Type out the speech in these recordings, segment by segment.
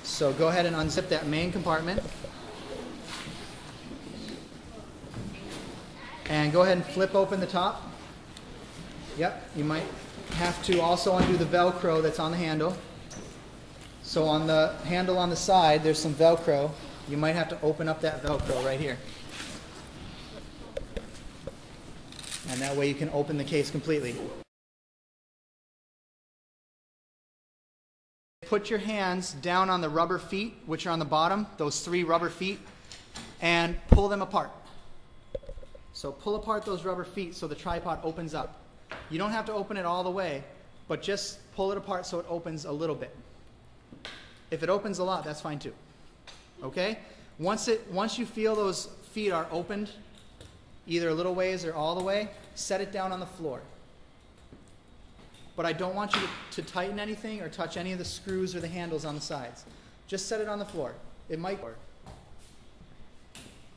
So go ahead and unzip that main compartment. And go ahead and flip open the top. Yep, you might have to also undo the Velcro that's on the handle. So on the handle on the side, there's some Velcro. You might have to open up that Velcro right here. And that way you can open the case completely. Put your hands down on the rubber feet, which are on the bottom, those 3 rubber feet, and pull them apart. So pull apart those rubber feet so the tripod opens up. You don't have to open it all the way, but just pull it apart so it opens a little bit. If it opens a lot, that's fine too. Okay? Once you feel those feet are opened, either a little ways or all the way, set it down on the floor. But I don't want you to tighten anything or touch any of the screws or the handles on the sides. Just set it on the floor. It might work.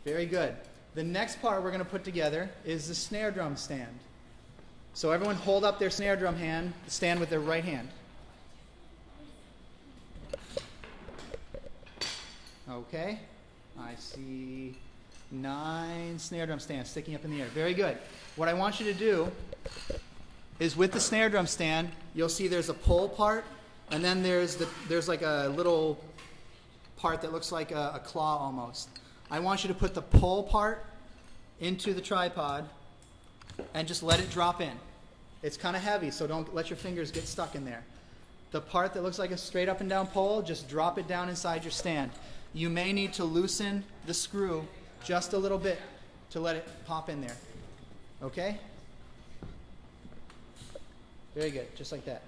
Very good. The next part we're going to put together is the snare drum stand. So everyone hold up their snare drum stand with their right hand. Okay. I see 9 snare drum stands sticking up in the air. Very good. What I want you to do is with the snare drum stand, you'll see there's a pull part, and then there's like a little part that looks like a claw almost. I want you to put the pull part into the tripod and just let it drop in. It's kind of heavy, so don't let your fingers get stuck in there. The part that looks like a straight up and down pull, just drop it down inside your stand. You may need to loosen the screw just a little bit to let it pop in there. Okay? Very good, just like that.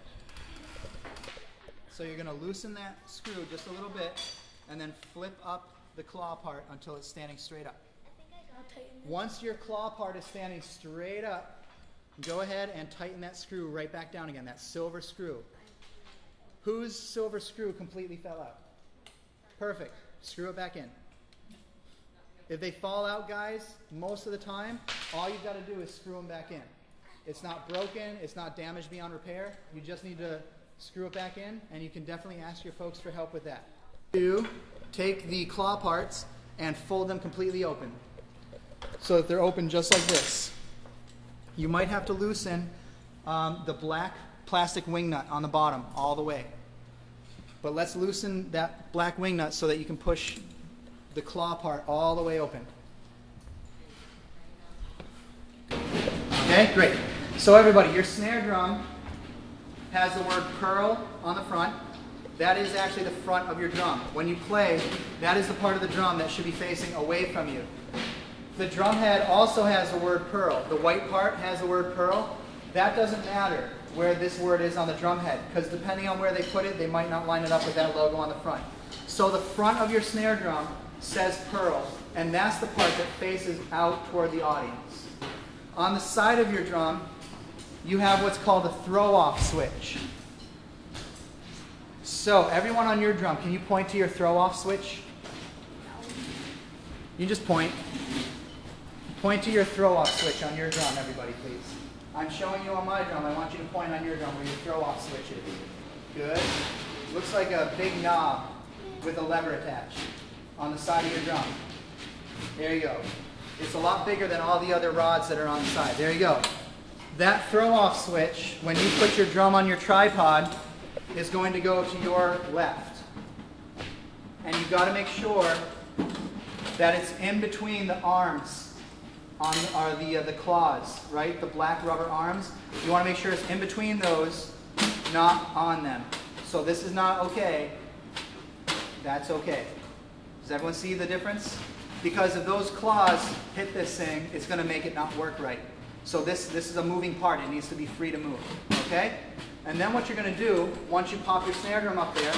So you're going to loosen that screw just a little bit and then flip up the claw part until it's standing straight up. Once your claw part is standing straight up, go ahead and tighten that screw right back down again, that silver screw. Whose silver screw completely fell out? Perfect. Screw it back in. If they fall out, guys, most of the time, all you've got to do is screw them back in. It's not broken, it's not damaged beyond repair. You just need to screw it back in, and you can definitely ask your folks for help with that. Take the claw parts and fold them completely open so that they're open just like this. You might have to loosen the black plastic wing nut on the bottom all the way. But let's loosen that black wing nut so that you can push the claw part all the way open. Okay, great. So everybody, your snare drum has the word pearl on the front. That is actually the front of your drum. When you play, that is the part of the drum that should be facing away from you. The drum head also has the word pearl. The white part has the word pearl. That doesn't matter where this word is on the drum head, because depending on where they put it, they might not line it up with that logo on the front. So the front of your snare drum says pearl, and that's the part that faces out toward the audience. On the side of your drum, you have what's called a throw-off switch. So everyone on your drum, can you point to your throw-off switch? You just point. Point to your throw-off switch on your drum, everybody, please. I'm showing you on my drum. I want you to point on your drum where your throw-off switch is. Good. Looks like a big knob with a lever attached on the side of your drum. There you go. It's a lot bigger than all the other rods that are on the side. There you go. That throw-off switch, when you put your drum on your tripod, is going to go to your left. And you've got to make sure that it's in between the arms on the claws, right? The black rubber arms. You want to make sure it's in between those, not on them. So this is not okay. That's okay. Does everyone see the difference? Because if those claws hit this thing, it's going to make it not work right. So this is a moving part. It needs to be free to move. Okay? And then what you're going to do, once you pop your snare drum up there,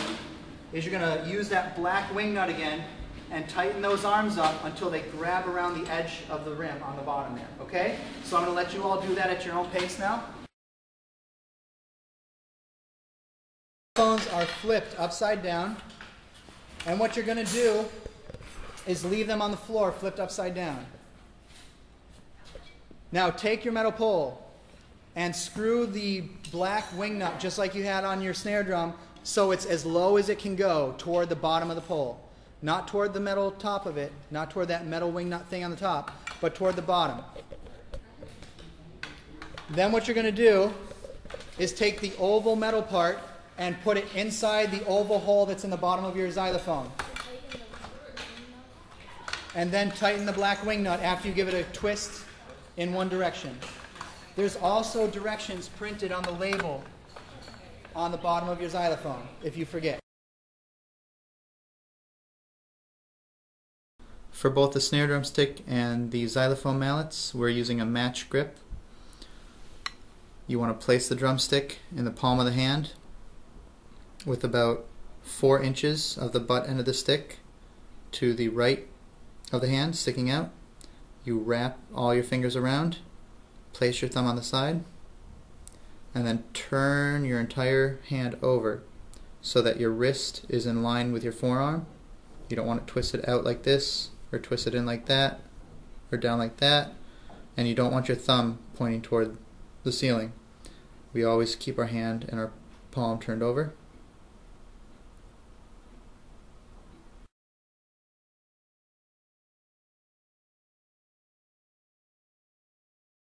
is you're going to use that black wing nut again and tighten those arms up until they grab around the edge of the rim on the bottom there. Okay? So I'm going to let you all do that at your own pace now. Phones are flipped upside down. And what you're going to do is leave them on the floor flipped upside down. Now take your metal pole and screw the black wing nut, just like you had on your snare drum, so it's as low as it can go toward the bottom of the pole. Not toward the metal top of it, not toward that metal wing nut thing on the top, but toward the bottom. Then what you're going to do is take the oval metal part and put it inside the oval hole that's in the bottom of your xylophone. And then tighten the black wing nut after you give it a twist in one direction. There's also directions printed on the label on the bottom of your xylophone, if you forget. For both the snare drum stick and the xylophone mallets, we're using a match grip. You want to place the drumstick in the palm of the hand with about 4 inches of the butt end of the stick to the right of the hand sticking out. You wrap all your fingers around, place your thumb on the side, and then turn your entire hand over so that your wrist is in line with your forearm. You don't want it twisted out like this, or twisted in like that, or down like that, and you don't want your thumb pointing toward the ceiling. We always keep our hand and our palm turned over.